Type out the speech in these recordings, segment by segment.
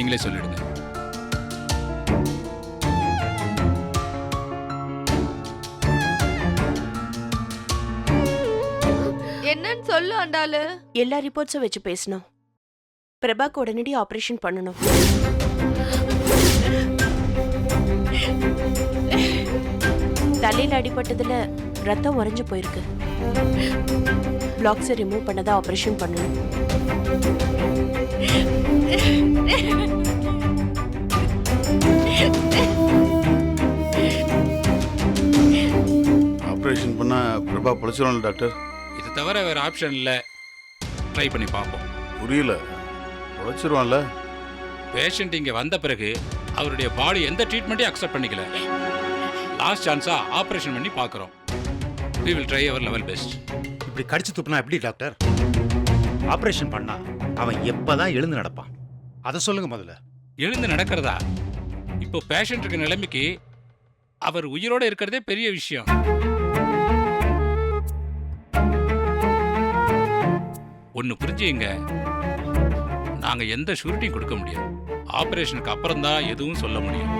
நீங்களே சொல்லிடுங்க. என்னன்னு சொல்லு ஆண்டாளு. எல்லா ரிப்போர்ட்ஸும் வச்சு பேசணும். பிரபாக்கு உடனடி ஆபரேஷன் பண்ணணும். தலையில அடிபட்டதுல ரத்தம் உறைஞ்சு போயிருக்கு. பிளாக்ஸை ரிமூவ் பண்ணதா ஆபரேஷன் பண்ணணும். ஆப்ரேஷன் பண்ணா பிரபா பொழைச்சிருவான்ல டாக்டர்? இது தவிர வேற ஆப்ஷன் இல்லை. ட்ரை பண்ணி பார்ப்போம். புரியல, பொழைச்சிருவான்ல? பேஷண்ட் இங்கே வந்த பிறகு அவருடைய பாடி எந்த ட்ரீட்மெண்ட்டையும் அக்செப்ட் பண்ணிக்கல. லாஸ்ட் சான்ஸாக ஆப்ரேஷன் பண்ணி பார்க்குறோம். we will try our level best. இப்படி கடிச்சு துப்புனா எப்படி டாக்டர்? ஆபரேஷன் பண்ணா அவன் எப்பதான் எழுந்து நடப்பான்? அதை சொல்லுங்க முதல்ல. எழுந்து நடக்கிறதா? இப்போ பேஷண்ட் இருக்க நிலைமைக்கு அவர் உயிரோட இருக்கிறதே பெரிய விஷயம். ஒன்று புரிஞ்சுங்க, நாங்க எந்த ஷூரிட்டியும் கொடுக்க முடியாது. ஆபரேஷனுக்கு அப்புறம் தான் எதுவும் சொல்ல முடியும்.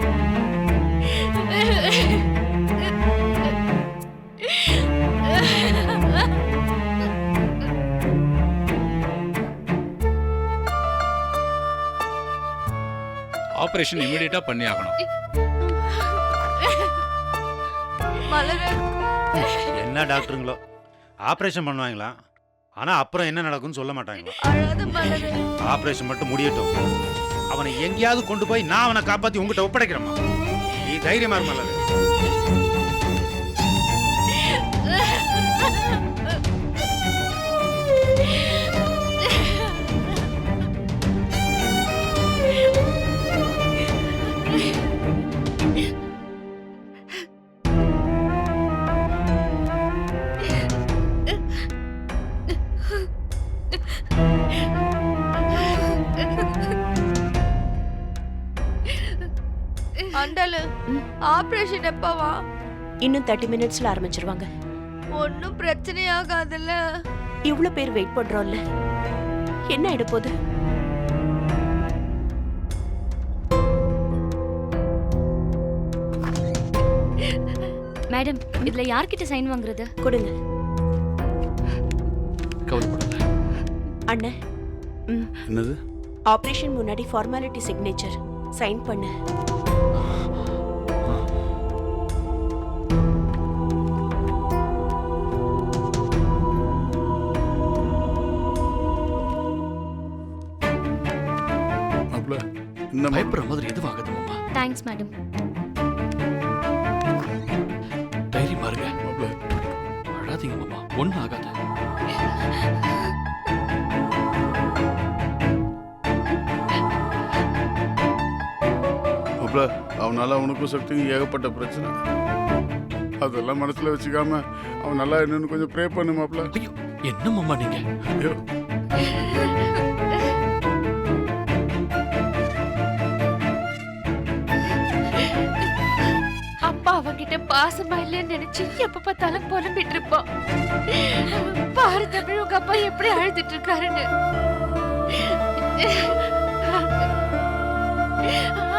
ஆபரேஷன் இமிடியேட்டா பண்ணி ஆகணும். என்ன டாக்டருங்களோ, ஆபரேஷன் பண்ணுவாங்களா, ஆனா அப்புறம் என்ன நடக்கும்னு சொல்ல மாட்டாங்களா? ஆபரேஷன் மட்டும் முடியட்டும். அவனை எங்கேயாவது கொண்டு போய் நான் அவனை காப்பாத்தி உங்ககிட்ட ஒப்படைக்கிறேம்மா. நீ தைரியமா இருக்க மலரு. ஆண்டாளு, ஆபரேஷன் எப்பவா? இன்னும் 30 மினிட்ஸ்ல ஆரம்பிச்சிருவாங்க. ஒன்னும் பிரச்சனை ஆகாதுல்ல? இவ்ளோ பேர் வெயிட் பண்றோம்ல, என்ன ஆயிட போகுது? மேடம், இதுல யார்கிட்ட சைன் வாங்குறது? கொடுங்க. கவலைப்படாத. அண்ணே, என்னது? ஆபரேஷன் முன்னாடி ஃபார்மாலிட்டி சிக்னேச்சர் சைன் பண்ணு. மாப்ள, இந்த பயப்படுற மாதிரி எதுவும் ஆகாது மாமா. Thanks madam. தைரியமா இருங்க. மாப்ள, அழாதீங்க மாமா, ஒன்னும் ஆகாது. மாப்ள, அவனால அவனுக்கும் சக்திக்கும் ஏகப்பட்ட பிரச்சனை. அதெல்லாம் மனசுல வச்சுக்காம அவன் நல்லா என்னன்னு கொஞ்சம் ப்ரே பண்ணு மாப்ள. ஐயோ, என்ன மாமா நீங்க? ஐயோ, அப்பா அவங்கிட்ட பாசமா இல்லைன்னு நினைச்சு எப்ப பார்த்தாலும் புலம்பிட்டு இருப்பான். பாரு தமிழ், உங்க அப்பா எப்படி அழுதுட்டு இருக்காருன்னு.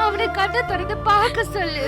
அவனை கண்ணை திறந்து பார்க்க சொல்லு.